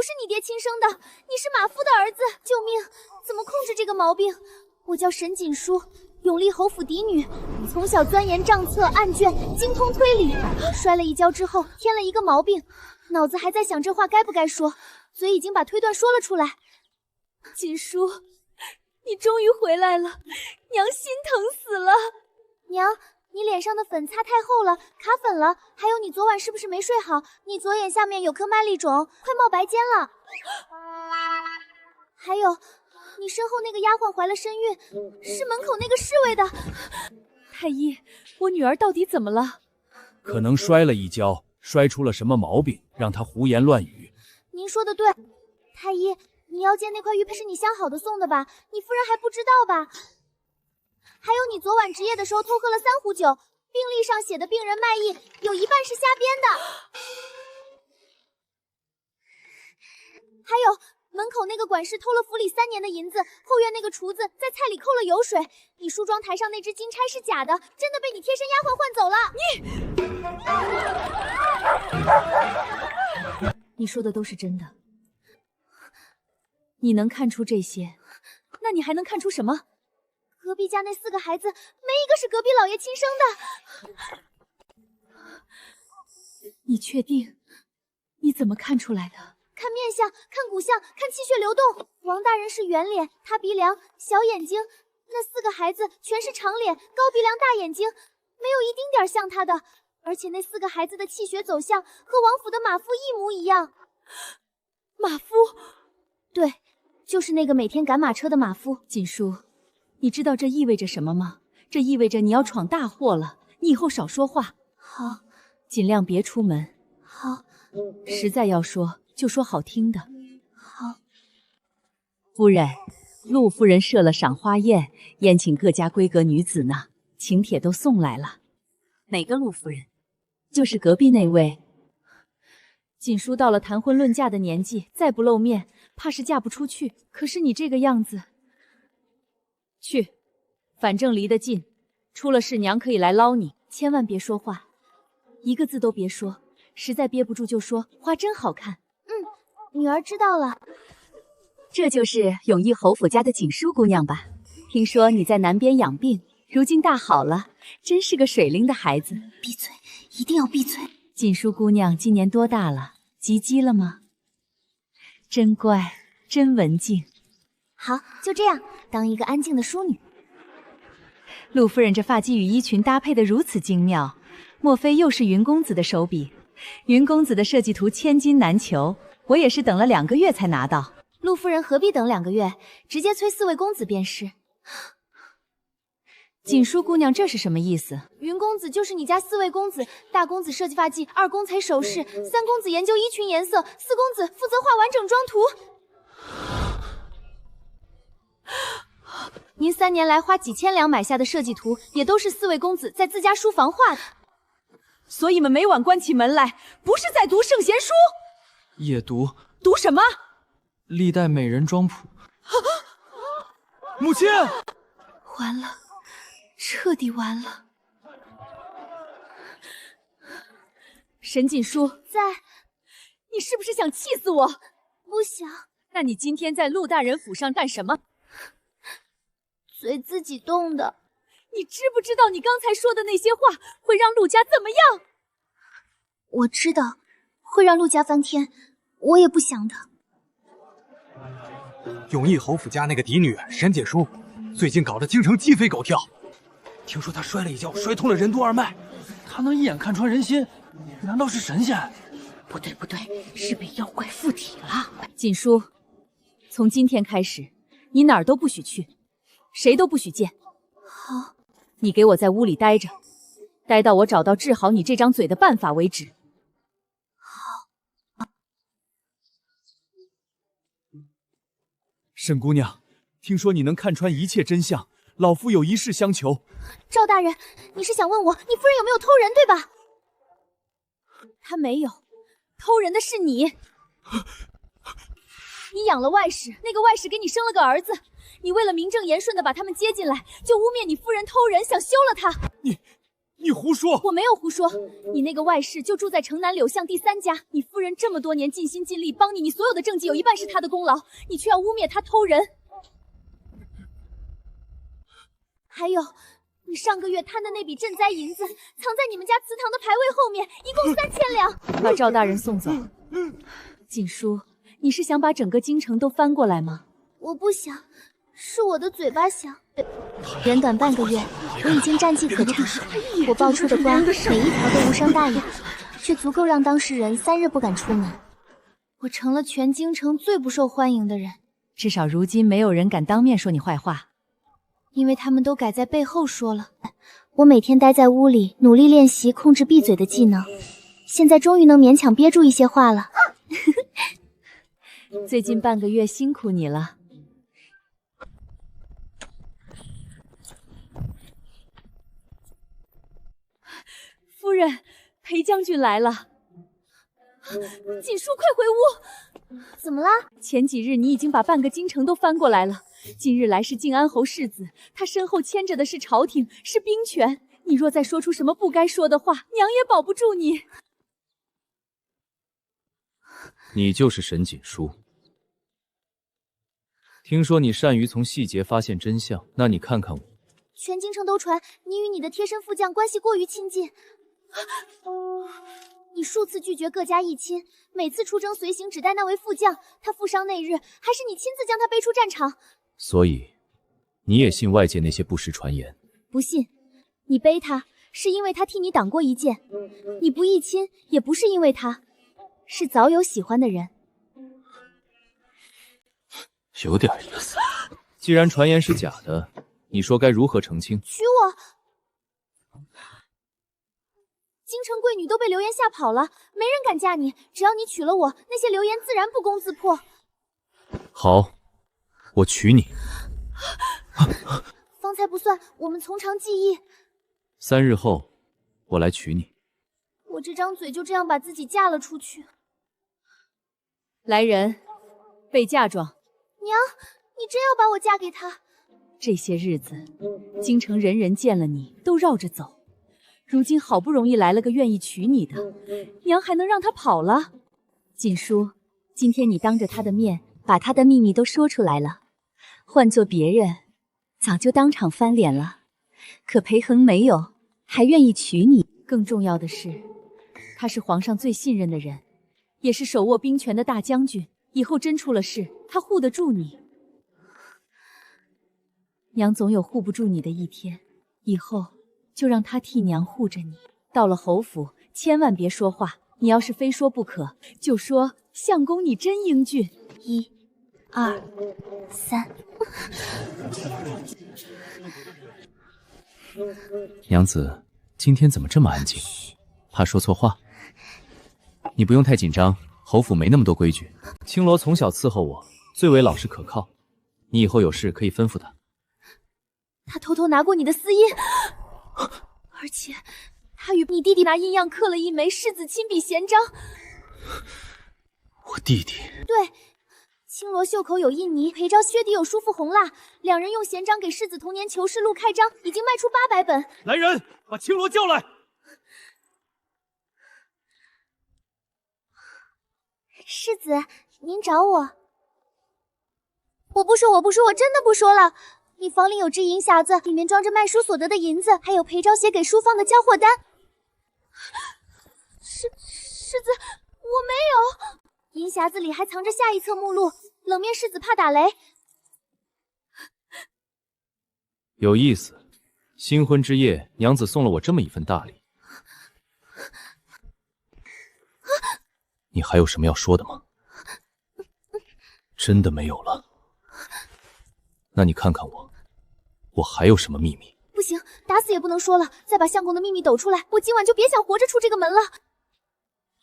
不是你爹亲生的，你是马夫的儿子！救命！怎么控制这个毛病？我叫沈锦书，永历侯府嫡女，从小钻研账册案卷，精通推理。摔了一跤之后，添了一个毛病，脑子还在想这话该不该说，嘴已经把推断说了出来。锦书，你终于回来了，娘心疼死了。娘，你脸上的粉擦太厚了，卡粉了。还有，你昨晚是不是没睡好？你左眼下面有颗麦粒肿，快冒白尖了。还有，你身后那个丫鬟怀了身孕，是门口那个侍卫的。太医，我女儿到底怎么了？可能摔了一跤，摔出了什么毛病，让她胡言乱语。您说的对，太医，你腰间那块玉佩是你相好的送的吧？你夫人还不知道吧？还有，你昨晚值夜的时候偷喝了3壶酒，病历上写的病人卖艺有一半是瞎编的。还有，门口那个管事偷了府里3年的银子，后院那个厨子在菜里扣了油水，你梳妆台上那只金钗是假的，真的被你贴身丫鬟换走了。你说的都是真的。你能看出这些，那你还能看出什么？隔壁家那4个孩子，没一个是隔壁老爷亲生的。你确定？你怎么看出来的？看面相，看骨相，看气血流动。王大人是圆脸，塌鼻梁，小眼睛；那4个孩子全是长脸，高鼻梁，大眼睛，没有一丁点像他的。而且那4个孩子的气血走向和王府的马夫一模一样。马夫？对，就是那个每天赶马车的马夫。锦书，你知道这意味着什么吗？这意味着你要闯大祸了。你以后少说话。好，尽量别出门。好，实在要说，就说好听的。好。夫人，陆夫人设了赏花宴，宴请各家闺阁女子呢，请帖都送来了。哪个陆夫人？就是隔壁那位。锦书到了谈婚论嫁的年纪，再不露面，怕是嫁不出去。可是你这个样子，去，反正离得近，出了事娘可以来捞你。千万别说话，一个字都别说，实在憋不住就说花真好看。女儿知道了。这就是永义侯府家的锦书姑娘吧？听说你在南边养病，如今大好了，真是个水灵的孩子。闭嘴，一定要闭嘴。锦书姑娘今年多大了？及笄了吗？真乖，真文静。好，就这样，当一个安静的淑女。陆夫人这发髻与衣裙搭配得如此精妙，莫非又是云公子的手笔？云公子的设计图千金难求，我也是等了2个月才拿到。陆夫人何必等2个月，直接催4位公子便是。锦书姑娘，这是什么意思？云公子就是你家4位公子，大公子设计发髻，2公裁首饰，3公子研究衣裙颜色，4公子负责画完整妆图。您3年来花几千两买下的设计图，也都是4位公子在自家书房画的。所以们每晚关起门来，不是在读圣贤书，也读什么？历代美人妆谱。母亲，完了，彻底完了。沈锦书在，你是不是想气死我？不想。那你今天在陆大人府上干什么？嘴自己动的。你知不知道你刚才说的那些话会让陆家怎么样？我知道，会让陆家翻天，我也不想的。永义侯府家那个嫡女沈锦书，最近搞得京城鸡飞狗跳。听说她摔了一跤，摔通了任督二脉。她能一眼看穿人心，难道是神仙？不对不对，是被妖怪附体了。锦书，从今天开始，你哪儿都不许去，谁都不许见。好，你给我在屋里待着，待到我找到治好你这张嘴的办法为止。好。沈姑娘，听说你能看穿一切真相，老夫有一事相求。赵大人，你是想问我，你夫人有没有偷人，对吧？她没有，偷人的是你。你养了外室，那个外室给你生了个儿子，你为了名正言顺的把他们接进来，就污蔑你夫人偷人，想休了他。你胡说！我没有胡说，你那个外室就住在城南柳巷第3家，你夫人这么多年尽心尽力帮你，你所有的政绩有一半是她的功劳，你却要污蔑她偷人。还有，你上个月贪的那笔赈灾银子，藏在你们家祠堂的牌位后面，一共3000两。把赵大人送走。锦书，你是想把整个京城都翻过来吗？我不想，是我的嘴巴想。短短半个月，我已经战绩可查，我报出的官每一条都无伤大雅，却足够让当事人3日不敢出门。我成了全京城最不受欢迎的人，至少如今没有人敢当面说你坏话，因为他们都改在背后说了。我每天待在屋里，努力练习控制闭嘴的技能，现在终于能勉强憋住一些话了。最近半个月辛苦你了。夫人，裴将军来了。锦书，快回屋！怎么啦？前几日你已经把半个京城都翻过来了，今日来是靖安侯世子，他身后牵着的是朝廷，是兵权。你若再说出什么不该说的话，娘也保不住你。你就是沈锦书。听说你善于从细节发现真相，那你看看我。全京城都传你与你的贴身副将关系过于亲近。你数次拒绝各家议亲，每次出征随行只带那位副将，他负伤那日，还是你亲自将他背出战场。所以，你也信外界那些不实传言？不信，你背他是因为他替你挡过一剑，你不议亲也不是因为他，是早有喜欢的人。有点意思。既然传言是假的，你说该如何澄清？娶我！京城贵女都被流言吓跑了，没人敢嫁你。只要你娶了我，那些流言自然不攻自破。好，我娶你。方才不算，我们从长计议。3日后，我来娶你。我这张嘴就这样把自己嫁了出去。来人，备嫁妆。娘，你真要把我嫁给他？这些日子，京城人人见了你都绕着走。如今好不容易来了个愿意娶你的，娘还能让他跑了？锦书，今天你当着他的面把他的秘密都说出来了，换做别人，早就当场翻脸了。可裴恒没有，还愿意娶你。更重要的是，他是皇上最信任的人，也是手握兵权的大将军。以后真出了事，他护得住你。娘总有护不住你的一天，以后就让他替娘护着你。到了侯府，千万别说话，你要是非说不可，就说相公你真英俊。1、2、3。娘子，今天怎么这么安静？怕说错话？你不用太紧张，侯府没那么多规矩。青罗从小伺候我，最为老实可靠。你以后有事可以吩咐他。他偷偷拿过你的私印，而且他与你弟弟拿印样刻了一枚世子亲笔闲章。我弟弟？对，青罗袖口有印泥，裴昭靴底有书附红蜡，两人用闲章给世子童年求事录开张，已经卖出800本。来人，把青罗叫来。世子，您找我？我不说，我真的不说了。你房里有只银匣子，里面装着卖书所得的银子，还有裴昭写给书坊的交货单。世子，我没有。银匣子里还藏着下一册目录，冷面世子怕打雷。有意思，新婚之夜，娘子送了我这么一份大礼。你还有什么要说的吗？真的没有了？那你看看我还有什么秘密？不行，打死也不能说了。再把相公的秘密抖出来，我今晚就别想活着出这个门了。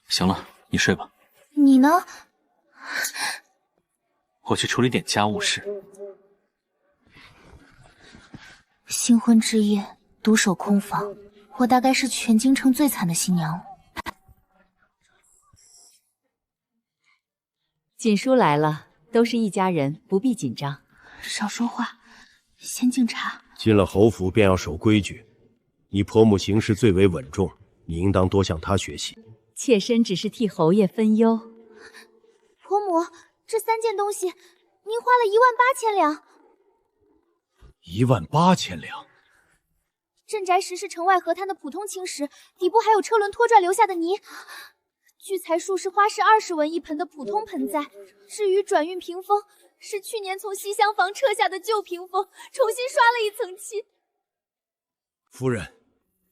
行了，你睡吧。你呢？我去处理点家务事。新婚之夜，独守空房，我大概是全京城最惨的新娘了。锦书来了，都是一家人，不必紧张。少说话，先敬茶。进了侯府便要守规矩，你婆母行事最为稳重，你应当多向她学习。妾身只是替侯爷分忧。婆母，这3件东西，您花了18000两。18000两。镇宅石是城外河滩的普通青石，底部还有车轮拖拽留下的泥。聚财树是花市20文一盆的普通盆栽。至于转运屏风，是去年从西厢房撤下的旧屏风，重新刷了一层漆。夫人，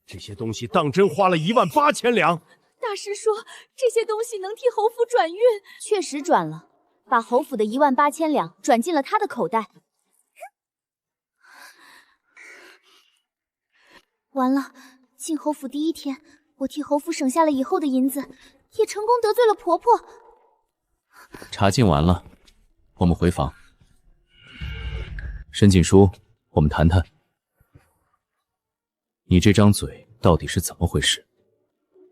这些东西当真花了18000两？大师说这些东西能替侯府转运，确实转了，把侯府的18000两转进了他的口袋。完了，进侯府第1天，我替侯府省下了以后的银子，也成功得罪了婆婆。茶敬完了，我们回房。申锦书，我们谈谈，你这张嘴到底是怎么回事？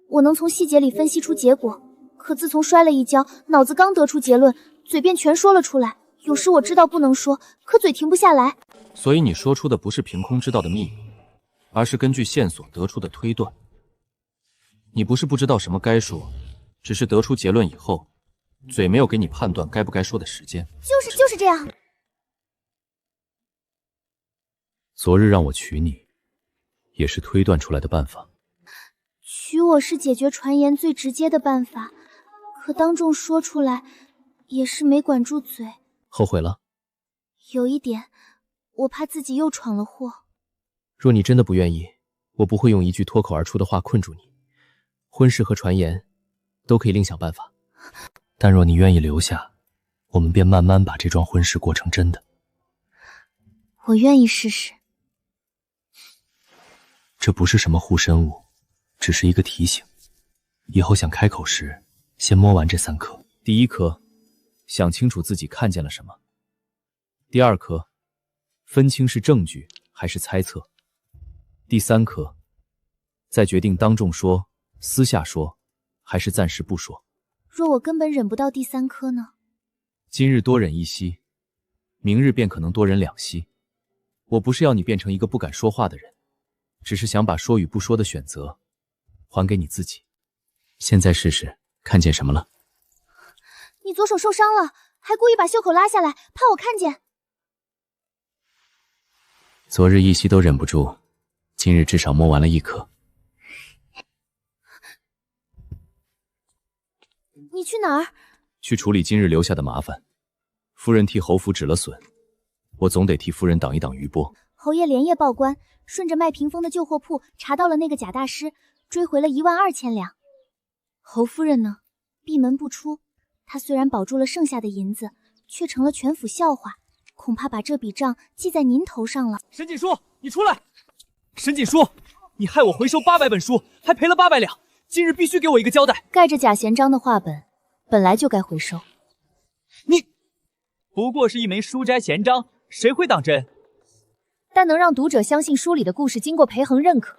我能从细节里分析出结果，可自从摔了一跤，脑子刚得出结论，嘴便全说了出来。有时我知道不能说，可嘴停不下来。所以你说出的不是凭空知道的秘密，而是根据线索得出的推断。你不是不知道什么该说，只是得出结论以后，嘴没有给你判断该不该说的时间。就是这样。昨日让我娶你，也是推断出来的办法。娶我是解决传言最直接的办法，可当众说出来，也是没管住嘴。后悔了？有一点，我怕自己又闯了祸。若你真的不愿意，我不会用一句脱口而出的话困住你。婚事和传言都可以另想办法，但若你愿意留下，我们便慢慢把这桩婚事过成真的。我愿意试试。这不是什么护身物，只是一个提醒。以后想开口时，先摸完这3颗。第1颗，想清楚自己看见了什么；第2颗，分清是证据还是猜测；第3颗，再决定当众说、私下说，还是暂时不说。若我根本忍不到第3颗呢？今日多忍1息，明日便可能多忍2息。我不是要你变成一个不敢说话的人，只是想把说与不说的选择还给你自己。现在试试，看见什么了？你左手受伤了，还故意把袖口拉下来，怕我看见。昨日1息都忍不住，今日至少摸完了1颗。你去哪儿？去处理今日留下的麻烦。夫人替侯府止了损，我总得替夫人挡一挡余波。侯爷连夜报官，顺着卖屏风的旧货铺查到了那个假大师，追回了12000两。侯夫人呢？闭门不出。她虽然保住了剩下的银子，却成了全府笑话，恐怕把这笔账记在您头上了。沈锦书，你出来！沈锦书，你害我回收800本书，还赔了800两，今日必须给我一个交代。盖着假闲章的画本，本来就该回收。你不过是一枚书斋闲章，谁会当真？但能让读者相信书里的故事经过裴恒认可。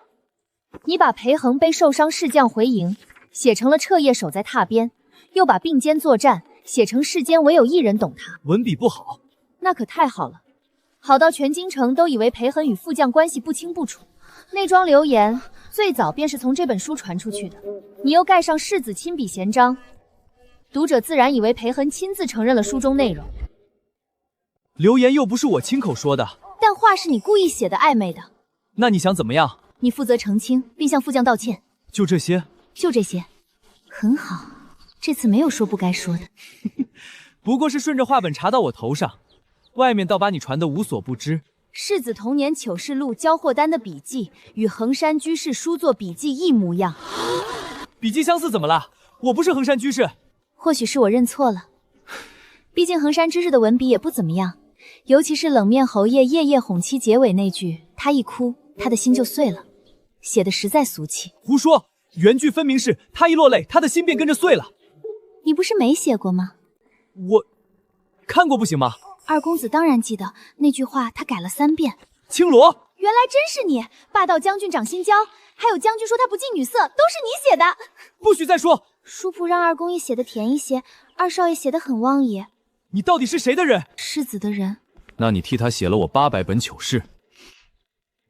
你把裴恒被受伤侍将回营写成了彻夜守在榻边，又把并肩作战写成世间唯有一人懂他。文笔不好，那可太好了，好到全京城都以为裴恒与副将关系不清不楚。那桩流言最早便是从这本书传出去的，你又盖上世子亲笔闲章，读者自然以为裴恒亲自承认了书中内容。流言又不是我亲口说的，但话是你故意写的暧昧的。那你想怎么样？你负责澄清，并向副将道歉。就这些？就这些，很好。这次没有说不该说的。不过是顺着画本查到我头上，外面倒把你传得无所不知。世子童年糗事录交货单的笔记与衡山居士书作笔记一模样。笔记相似怎么了？我不是衡山居士。或许是我认错了，毕竟衡山居士的文笔也不怎么样，尤其是冷面侯爷夜夜哄妻结尾那句，他一哭，他的心就碎了，写的实在俗气。胡说，原句分明是他一落泪，他的心便跟着碎了。你不是没写过吗？我看过不行吗？二公子当然记得，那句话他改了3遍。青罗，原来真是你！霸道将军掌心焦，还有将军说他不近女色，都是你写的。不许再说！书铺让二公爷写的甜一些，二少爷写的很汪野。你到底是谁的人？世子的人。那你替他写了我800本糗事。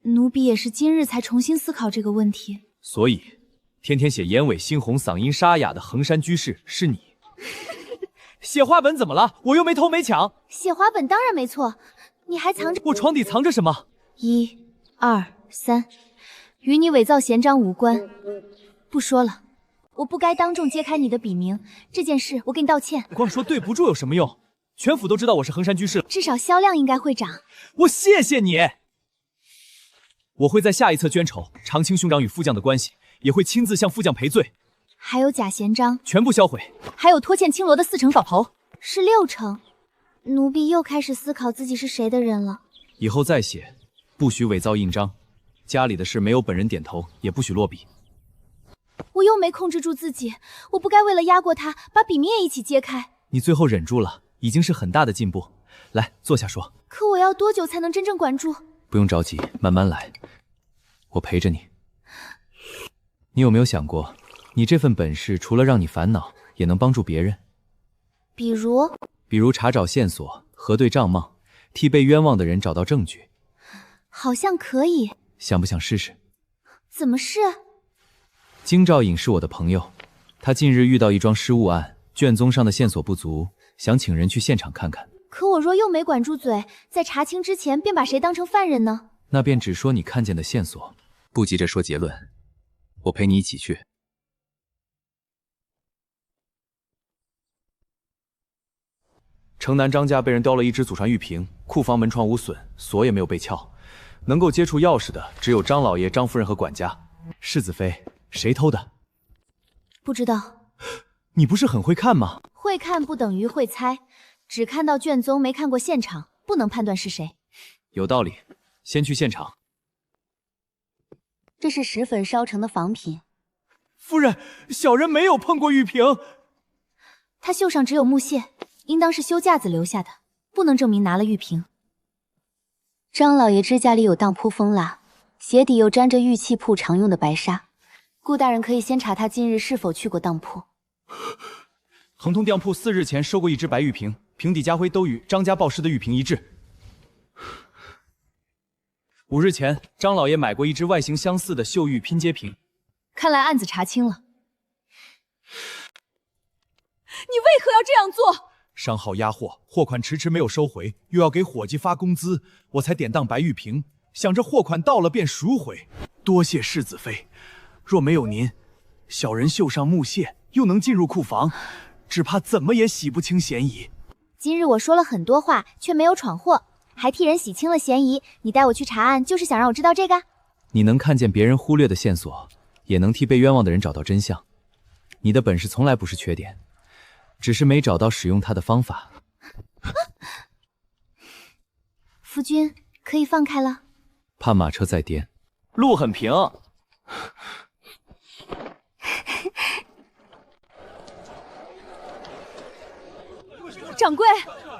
奴婢也是今日才重新思考这个问题。所以，天天写眼尾猩红、嗓音沙哑的衡山居士是你。写花本怎么了？我又没偷没抢。写花本当然没错，你还藏着……我床底藏着什么？1、2、3，与你伪造闲章无关。不说了，我不该当众揭开你的笔名，这件事我给你道歉。光说对不住有什么用？全府都知道我是衡山居士了，至少销量应该会涨。我谢谢你。我会在下一册捐筹，长青兄长与副将的关系，也会亲自向副将赔罪。还有假闲章，全部销毁。还有拖欠青罗的4成法袍，是6成。奴婢又开始思考自己是谁的人了。以后再写，不许伪造印章。家里的事没有本人点头，也不许落笔。我又没控制住自己，我不该为了压过他，把笔名也一起揭开。你最后忍住了，已经是很大的进步。来，坐下说。可我要多久才能真正管住？不用着急，慢慢来，我陪着你。你有没有想过，你这份本事除了让你烦恼，也能帮助别人？比如查找线索，核对账貌，替被冤枉的人找到证据。好像可以。想不想试试？怎么试？京兆尹是我的朋友，他近日遇到一桩失误案，卷宗上的线索不足，想请人去现场看看。可我若又没管住嘴，在查清之前便把谁当成犯人呢？那便只说你看见的线索，不急着说结论。我陪你一起去。城南张家被人叼了一只祖传玉瓶，库房门窗无损，锁也没有被撬，能够接触钥匙的只有张老爷、张夫人和管家。世子妃，谁偷的？不知道。你不是很会看吗？会看不等于会猜，只看到卷宗没看过现场，不能判断是谁。有道理，先去现场。这是10粉烧成的仿品。夫人，小人没有碰过玉瓶。他袖上只有木屑，应当是休架子留下的，不能证明拿了玉瓶。张老爷指甲里有当铺蜂蜡，鞋底又沾着玉器铺常用的白纱。顾大人可以先查他今日是否去过当铺。恒通当铺4日前收过一只白玉瓶，瓶底家徽都与张家报失的玉瓶一致。5日前，张老爷买过一只外形相似的绣玉拼接瓶。看来案子查清了。你为何要这样做？商号压货，货款迟迟没有收回，又要给伙计发工资，我才典当白玉瓶，想着货款到了便赎回。多谢世子妃，若没有您，小人绣上木屑，又能进入库房，只怕怎么也洗不清嫌疑。今日我说了很多话，却没有闯祸，还替人洗清了嫌疑。你带我去查案，就是想让我知道这个？你能看见别人忽略的线索，也能替被冤枉的人找到真相。你的本事从来不是缺点，只是没找到使用它的方法。夫君，可以放开了。怕马车再颠。路很平。掌柜，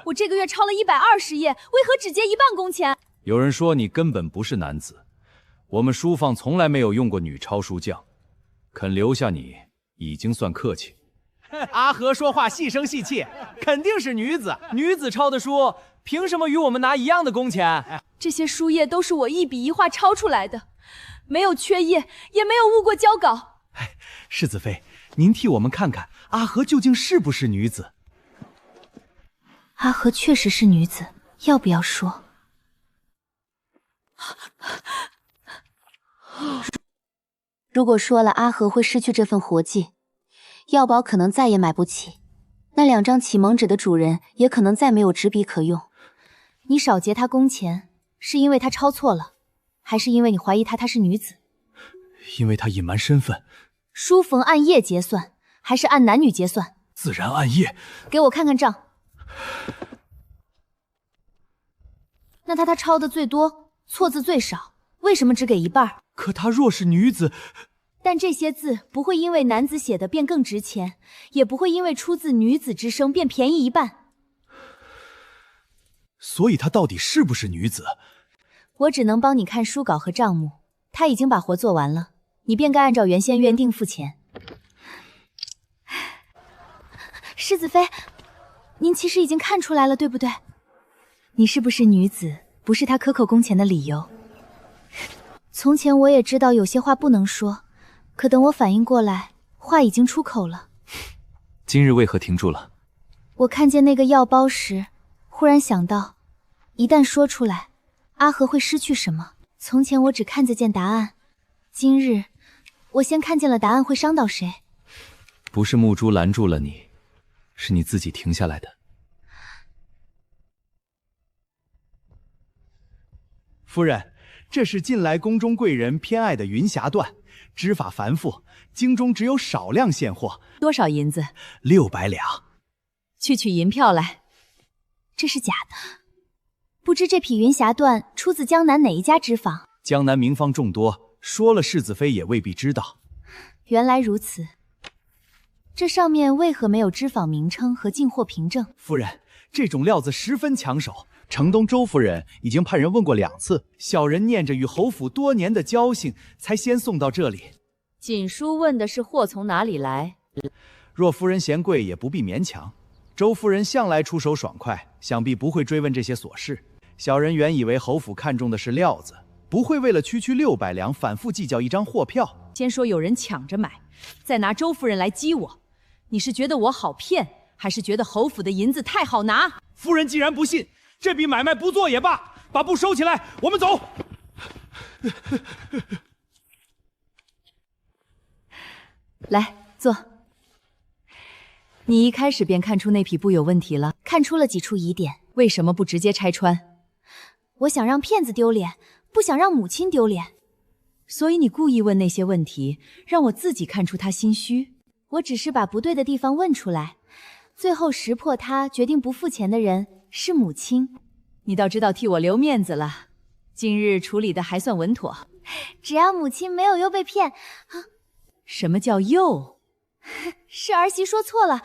我这个月抄了120页，为何只结1半工钱？有人说你根本不是男子，我们书坊从来没有用过女抄书匠，肯留下你已经算客气。阿和说话细声细气，肯定是女子。女子抄的书，凭什么与我们拿一样的工钱？这些书页都是我一笔一画抄出来的，没有缺页，也没有误过交稿。世子妃，您替我们看看，阿和究竟是不是女子？阿和确实是女子，要不要说？如果说了，阿和会失去这份活计，药宝可能再也买不起，那2张启蒙纸的主人也可能再没有纸笔可用。你少结他工钱，是因为他抄错了，还是因为你怀疑她是女子？因为他隐瞒身份。书逢按页结算，还是按男女结算？自然按页。给我看看账。那他抄的最多，错字最少，为什么只给1半？可她若是女子，但这些字不会因为男子写的便更值钱，也不会因为出自女子之声便便宜1半。所以她到底是不是女子？我只能帮你看书稿和账目，他已经把活做完了，你便该按照原先约定付钱。世子妃，您其实已经看出来了，对不对？你是不是女子，不是他克扣工钱的理由。从前我也知道有些话不能说，可等我反应过来，话已经出口了。今日为何停住了？我看见那个药包时，忽然想到，一旦说出来，阿和会失去什么？从前我只看得见答案，今日我先看见了答案会伤到谁。不是木珠拦住了你，是你自己停下来的。夫人，这是近来宫中贵人偏爱的云霞缎，织法繁复，京中只有少量现货。多少银子600两。去取银票来。这是假的，不知这匹云霞缎出自江南哪一家织坊？江南名坊众多，说了世子妃也未必知道。原来如此，这上面为何没有织坊名称和进货凭证？夫人，这种料子十分抢手，城东周夫人已经派人问过2次，小人念着与侯府多年的交情，才先送到这里。锦书问的是货从哪里来，若夫人嫌贵，也不必勉强。周夫人向来出手爽快，想必不会追问这些琐事。小人原以为侯府看重的是料子，不会为了区区600两反复计较一张货票。先说有人抢着买，再拿周夫人来激我，你是觉得我好骗，还是觉得侯府的银子太好拿？夫人既然不信，这笔买卖不做也罢，把布收起来，我们走。来，坐。你一开始便看出那匹布有问题了，看出了几处疑点。为什么不直接拆穿？我想让骗子丢脸，不想让母亲丢脸。所以你故意问那些问题，让我自己看出他心虚。我只是把不对的地方问出来，最后识破他决定不付钱的人是母亲。你倒知道替我留面子了，今日处理的还算稳妥。只要母亲没有又被骗。什么叫又？是儿媳说错了，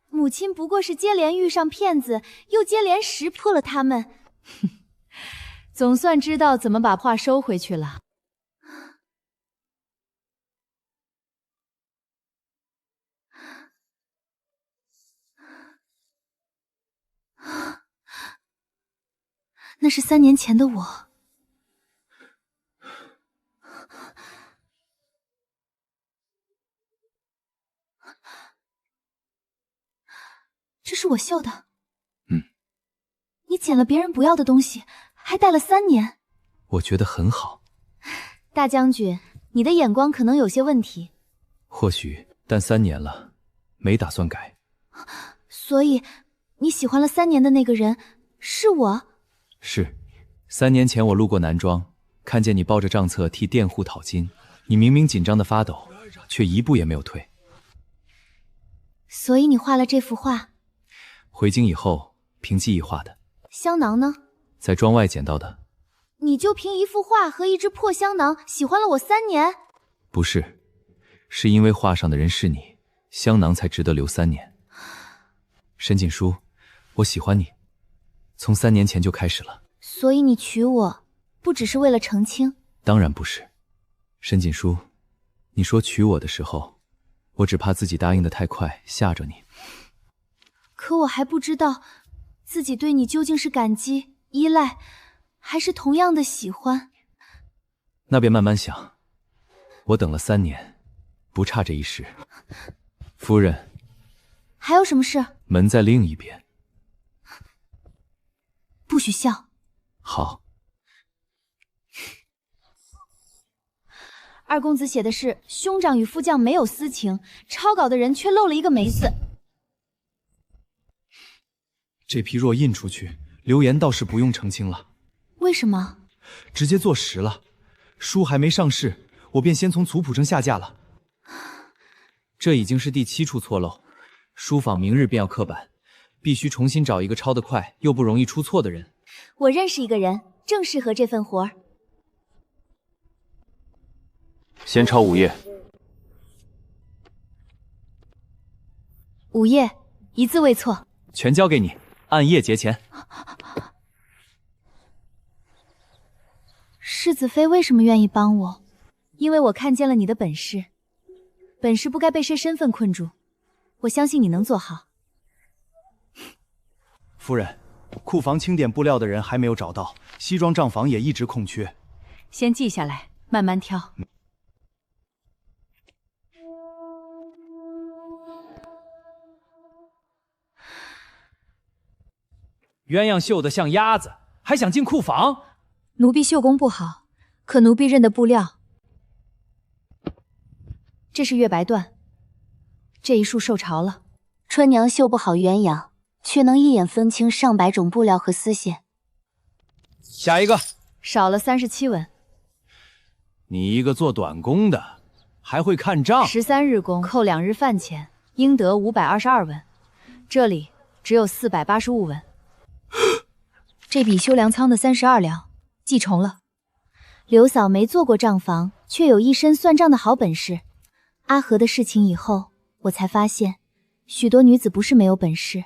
母亲不过是接连遇上骗子，又接连识破了他们。总算知道怎么把话收回去了。那是3年前的我。这是我绣的。你捡了别人不要的东西，还戴了3年。我觉得很好。大将军，你的眼光可能有些问题。或许，但3年了，没打算改。所以，你喜欢了3年的那个人是我？是，3年前我路过南庄，看见你抱着账册替佃户讨金，你明明紧张的发抖，却一步也没有退。所以你画了这幅画？回京以后，凭记忆画的。香囊呢？在庄外捡到的。你就凭一幅画和一只破香囊，喜欢了我3年？不是，是因为画上的人是你，香囊才值得留3年。沈锦书，我喜欢你，从3年前就开始了。所以你娶我，不只是为了成亲？当然不是。沈锦书，你说娶我的时候，我只怕自己答应得太快，吓着你。可我还不知道自己对你究竟是感激、依赖，还是同样的喜欢。那便慢慢想。我等了3年，不差这一时。夫人，还有什么事？门在另一边。不许笑。好。二公子写的是兄长与副将没有私情，抄稿的人却漏了一个梅字。这批若印出去，流言倒是不用澄清了。为什么？直接坐实了。书还没上市，我便先从族谱上下架了。这已经是第7处错漏，书坊明日便要刻版，必须重新找一个抄得快又不容易出错的人。我认识一个人，正适合这份活儿。先抄5页。5页，一字未错。全交给你，按页结钱。世子妃为什么愿意帮我？因为我看见了你的本事。本事不该被谁身份困住，我相信你能做好。夫人，库房清点布料的人还没有找到，西装账房也一直空缺。先记下来，慢慢挑。鸳鸯绣得像鸭子，还想进库房？奴婢绣工不好，可奴婢认得布料。这是月白缎，这一束受潮了。春娘绣不好鸳鸯，却能一眼分清上百种布料和丝线。下一个，少了37文。你一个做短工的，还会看账？13日工扣2日饭钱，应得522文。这里只有485文。这笔修粮仓的32两，记重了。刘嫂没做过账房，却有一身算账的好本事。阿和的事情以后，我才发现，许多女子不是没有本事，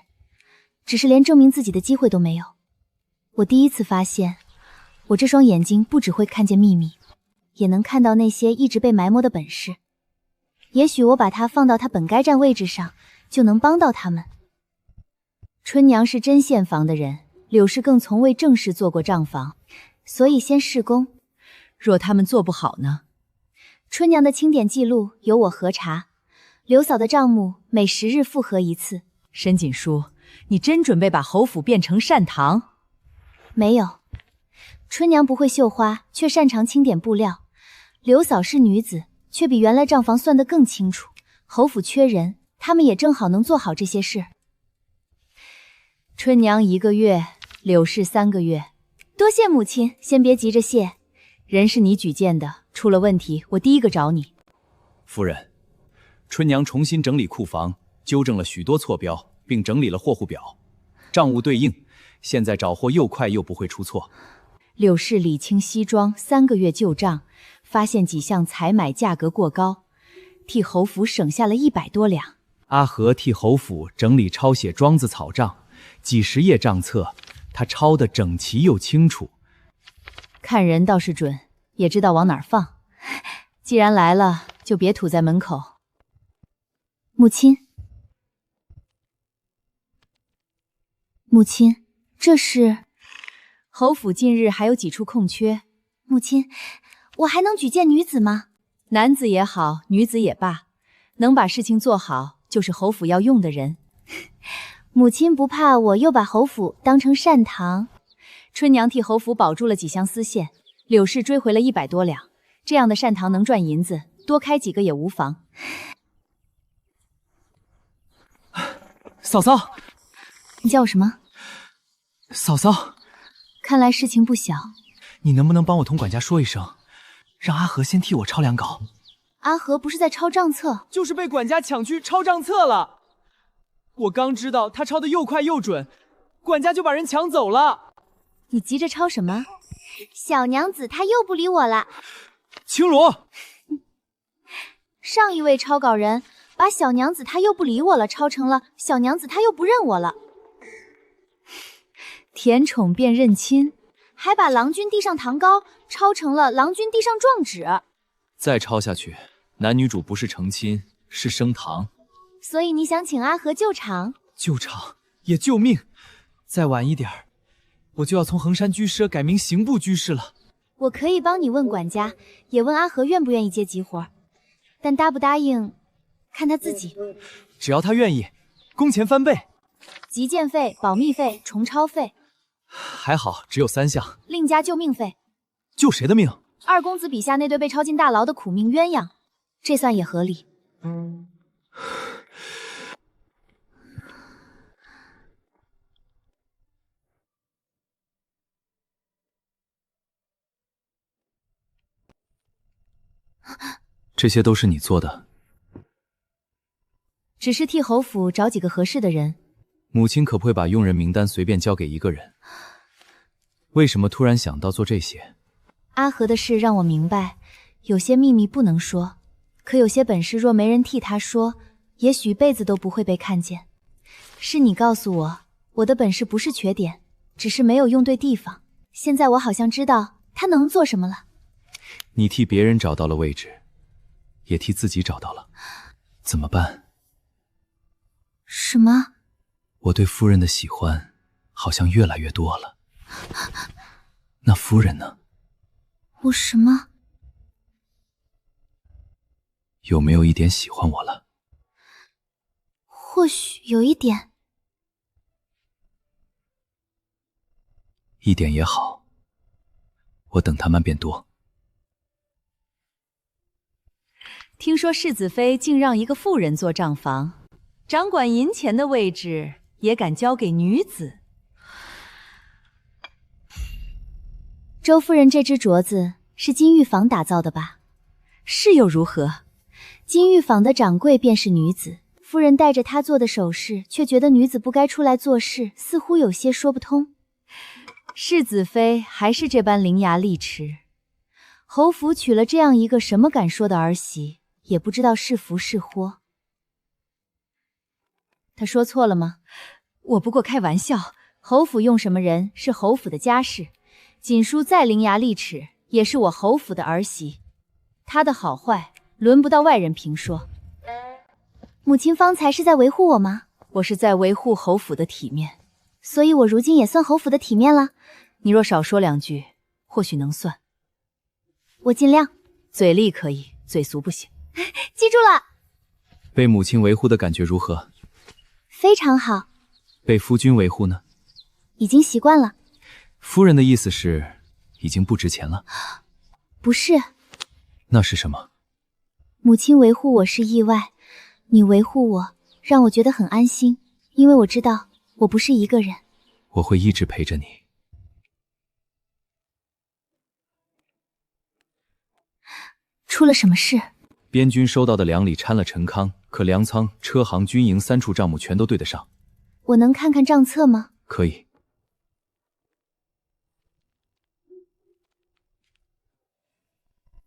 只是连证明自己的机会都没有。我第一次发现，我这双眼睛不只会看见秘密，也能看到那些一直被埋没的本事。也许我把它放到它本该站位置上，就能帮到他们。春娘是针线房的人，柳氏更从未正式做过账房，所以先试工。若他们做不好呢？春娘的清点记录由我核查，刘嫂的账目每10日复核一次。申锦书，你真准备把侯府变成善堂？没有，春娘不会绣花，却擅长清点布料。刘嫂是女子，却比原来账房算得更清楚。侯府缺人，他们也正好能做好这些事。春娘1个月，柳氏3个月。多谢母亲，先别急着谢。人是你举荐的，出了问题，我第一个找你。夫人，春娘重新整理库房，纠正了许多错标，并整理了货户表，账务对应，现在找货又快又不会出错。柳氏理清西装3个月旧账，发现几项采买价格过高，替侯府省下了100多两。阿和替侯府整理抄写庄子草账，几十页账册，他抄得整齐又清楚。看人倒是准，也知道往哪儿放。既然来了，就别堵在门口。母亲，母亲，这是侯府近日还有几处空缺。母亲，我还能举荐女子吗？男子也好，女子也罢，能把事情做好，就是侯府要用的人。母亲不怕我又把侯府当成善堂？春娘替侯府保住了几箱丝线，柳氏追回了100多两。这样的善堂能赚银子，多开几个也无妨。嫂嫂，你叫我什么？嫂嫂，看来事情不小。你能不能帮我同管家说一声，让阿和先替我抄2稿？阿和不是在抄账册，就是被管家抢去抄账册了。我刚知道他抄的又快又准，管家就把人抢走了。你急着抄什么？小娘子她又不理我了。青罗，上一位抄稿人把小娘子她又不理我了抄成了小娘子她又不认我了。甜宠变认亲，还把郎君递上糖糕抄成了郎君递上状纸。再抄下去，男女主不是成亲，是升堂。所以你想请阿和救场？救场也救命。再晚一点儿，我就要从衡山居社改名刑部居士了。我可以帮你问管家，也问阿和愿不愿意接急活，但答不答应，看他自己。只要他愿意，工钱翻倍。急件费、保密费、重抄费。还好，只有3项。另加救命费。救谁的命？二公子笔下那对被抄进大牢的苦命鸳鸯，这算也合理。这些都是你做的？只是替侯府找几个合适的人。母亲可不会把用人名单随便交给一个人。为什么突然想到做这些？阿和的事让我明白，有些秘密不能说，可有些本事若没人替他说，也许一辈子都不会被看见。是你告诉我，我的本事不是缺点，只是没有用对地方。现在我好像知道他能做什么了。你替别人找到了位置，也替自己找到了，怎么办？什么？我对夫人的喜欢好像越来越多了。那夫人呢？我什么？有没有一点喜欢我了？或许有一点。一点也好，我等它慢变多。听说世子妃竟让一个妇人做账房，掌管银钱的位置也敢交给女子。周夫人这只镯子是金玉坊打造的吧？是又如何？金玉坊的掌柜便是女子，夫人带着她做的首饰，却觉得女子不该出来做事，似乎有些说不通。世子妃还是这般伶牙俐齿。侯府娶了这样一个什么敢说的儿媳，也不知道是福是祸。他说错了吗？我不过开玩笑。侯府用什么人是侯府的家事，锦书再伶牙俐齿，也是我侯府的儿媳，她的好坏轮不到外人评说。母亲方才是在维护我吗？我是在维护侯府的体面，所以我如今也算侯府的体面了。你若少说两句，或许能算。我尽量。嘴利可以，嘴俗不行。记住了。被母亲维护的感觉如何？非常好。被夫君维护呢？已经习惯了。夫人的意思是，已经不值钱了？不是。那是什么？母亲维护我是意外，你维护我，让我觉得很安心，因为我知道我不是一个人。我会一直陪着你。出了什么事？边军收到的粮里掺了陈糠，可粮仓、车行、军营3处账目全都对得上。我能看看账册吗？可以。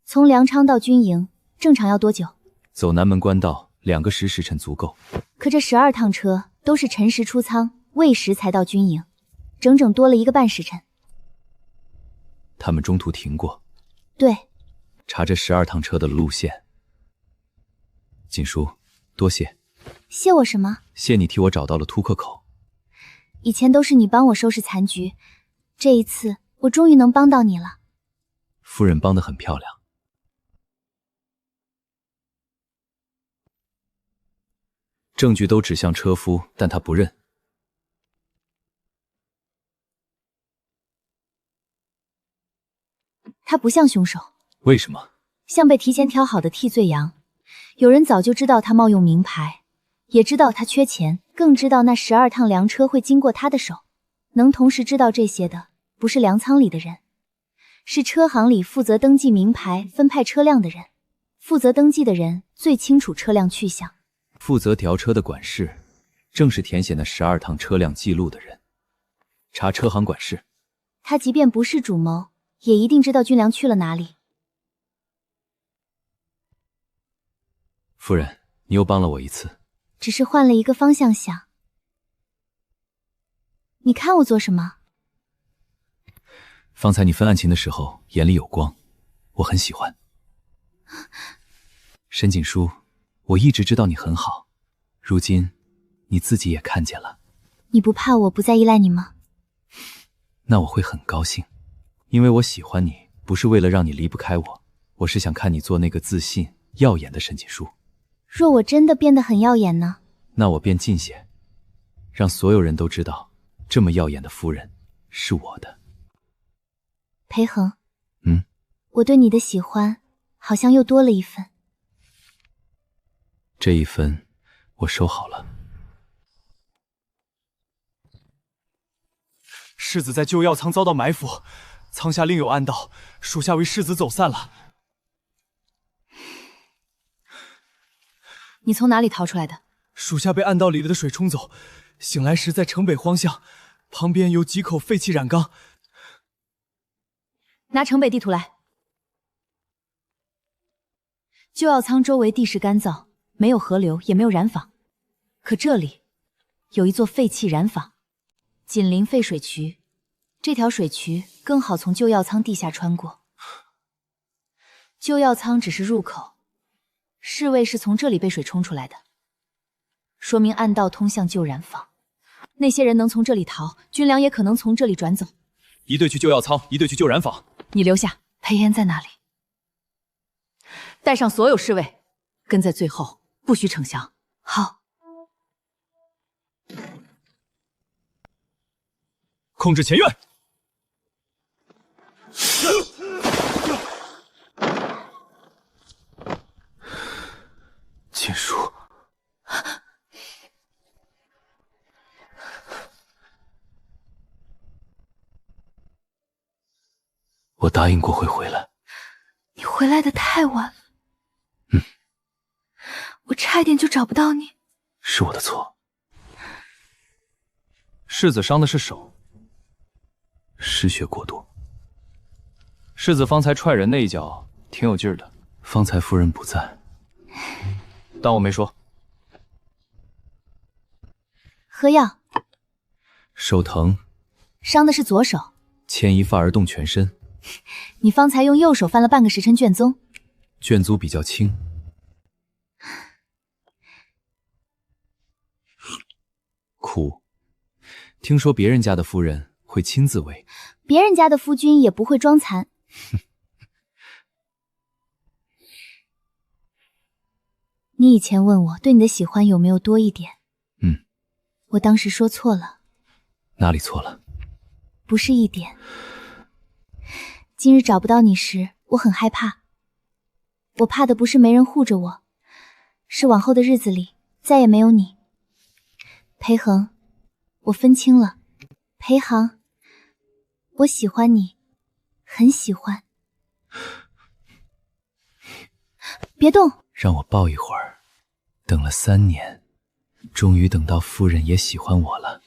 从粮仓到军营，正常要多久？走南门官道2个10时辰足够。可这12趟车都是辰时出仓，未时才到军营，整整多了1个半时辰。他们中途停过。对。查这12趟车的路线。锦书，多谢。谢我什么？谢你替我找到了突破口。以前都是你帮我收拾残局，这一次我终于能帮到你了。夫人帮得很漂亮。证据都指向车夫，但他不认。他不像凶手。为什么？像被提前挑好的替罪羊。有人早就知道他冒用名牌，也知道他缺钱，更知道那12趟粮车会经过他的手。能同时知道这些的，不是粮仓里的人，是车行里负责登记名牌、分派车辆的人。负责登记的人最清楚车辆去向。负责调车的管事，正是填写那12趟车辆记录的人。查车行管事。他即便不是主谋，也一定知道军粮去了哪里。夫人，你又帮了我一次。只是换了一个方向想。你看我做什么？方才你分案情的时候，眼里有光，我很喜欢。沈锦书，我一直知道你很好，如今你自己也看见了。你不怕我不再依赖你吗？那我会很高兴，因为我喜欢你，不是为了让你离不开我，我是想看你做那个自信、耀眼的沈锦书。若我真的变得很耀眼呢？那我便尽些，让所有人都知道，这么耀眼的夫人是我的。裴恒，我对你的喜欢好像又多了一份。这一分我收好了。世子在旧药仓遭到埋伏，仓下另有暗道，属下为世子走散了。你从哪里逃出来的？属下被暗道里的水冲走，醒来时在城北荒巷，旁边有几口废弃染缸。拿城北地图来。旧药仓周围地势干燥，没有河流，也没有染坊，可这里有一座废弃染坊，紧邻废水渠，这条水渠更好从旧药仓地下穿过。旧药仓只是入口，侍卫是从这里被水冲出来的，说明暗道通向旧染坊。那些人能从这里逃，军粮也可能从这里转走。一队去旧药仓，一队去旧染坊。你留下，裴岩在哪里？带上所有侍卫，跟在最后，不许逞强。好，控制前院。锦书，我答应过会回来。你回来的太晚。我差一点就找不到你。是我的错。世子伤的是手，失血过多。世子方才踹人那一脚挺有劲儿的。方才夫人不在，当我没说。喝药。手疼，伤的是左手。牵一发而动全身。你方才用右手翻了半个时辰卷宗。卷宗比较轻。苦。听说别人家的夫人会亲自喂，别人家的夫君也不会装残。你以前问我对你的喜欢有没有多一点？我当时说错了。哪里错了？不是一点。今日找不到你时，我很害怕。我怕的不是没人护着我，是往后的日子里再也没有你。裴恒，我分清了。裴航，我喜欢你，很喜欢。别动，让我抱一会儿。等了3年，终于等到夫人也喜欢我了。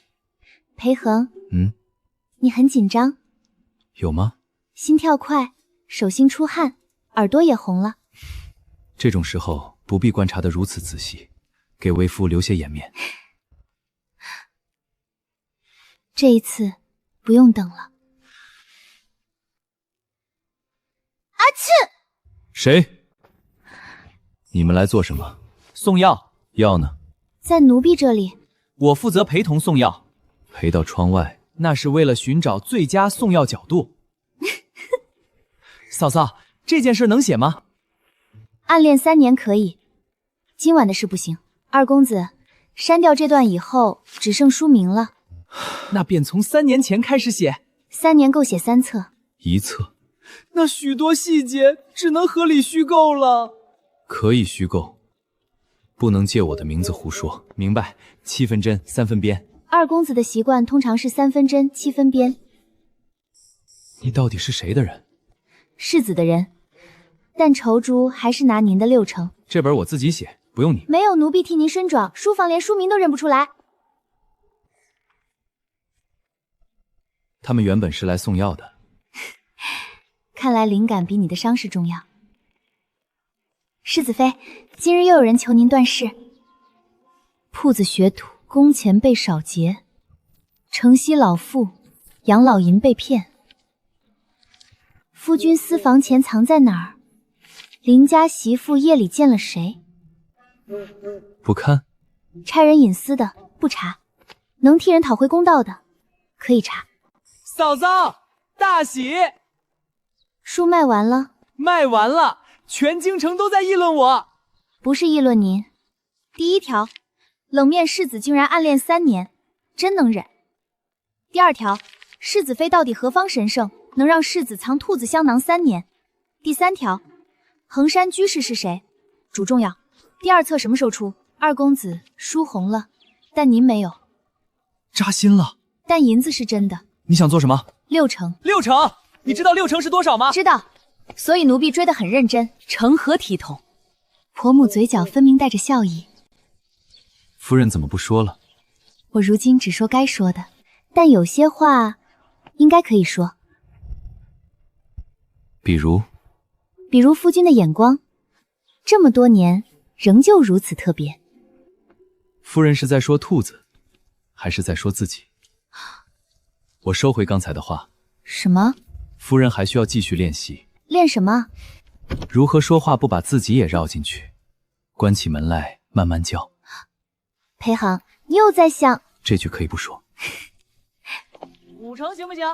裴恒，你很紧张？有吗？心跳快，手心出汗，耳朵也红了。这种时候不必观察得如此仔细，给为夫留些颜面。这一次不用等了。阿赤，谁？你们来做什么？送药。药呢？在奴婢这里。我负责陪同送药。陪到窗外，那是为了寻找最佳送药角度。嫂嫂，这件事能写吗？暗恋3年可以，今晚的事不行。二公子，删掉这段以后，只剩书名了。那便从3年前开始写。3年够写3册。1册。那许多细节只能合理虚构了。可以虚构，不能借我的名字胡说。明白。7分真，3分编。二公子的习惯通常是3分真7分编。你到底是谁的人？世子的人，但筹竹还是拿您的6成。这本我自己写，不用你。没有奴婢替您伸爪，书房连书名都认不出来。他们原本是来送药的。看来灵感比你的伤势重要。世子妃，今日又有人求您断事。铺子学徒工钱被少劫，城西老妇养老银被骗。夫君私房钱藏在哪儿？邻家媳妇夜里见了谁？不看。差人隐私的不查，能替人讨回公道的可以查。嫂嫂，大喜！书卖完了。卖完了，全京城都在议论我。不是议论您。第1条，冷面世子竟然暗恋3年，真能忍。第2条，世子妃到底何方神圣，能让世子藏兔子香囊3年？第3条，衡山居士是谁？主重要。第2册什么时候出？二公子书红了，但您没有。扎心了。但银子是真的。你想做什么？6成。6成？你知道6成是多少吗？知道，所以奴婢追得很认真，成何体统？婆母嘴角分明带着笑意。夫人怎么不说了？我如今只说该说的，但有些话应该可以说。比如夫君的眼光，这么多年仍旧如此特别。夫人是在说兔子，还是在说自己？我收回刚才的话。什么？夫人还需要继续练习。练什么？如何说话不把自己也绕进去，关起门来慢慢教。裴航，你又在想？这句可以不说。 5成行不行？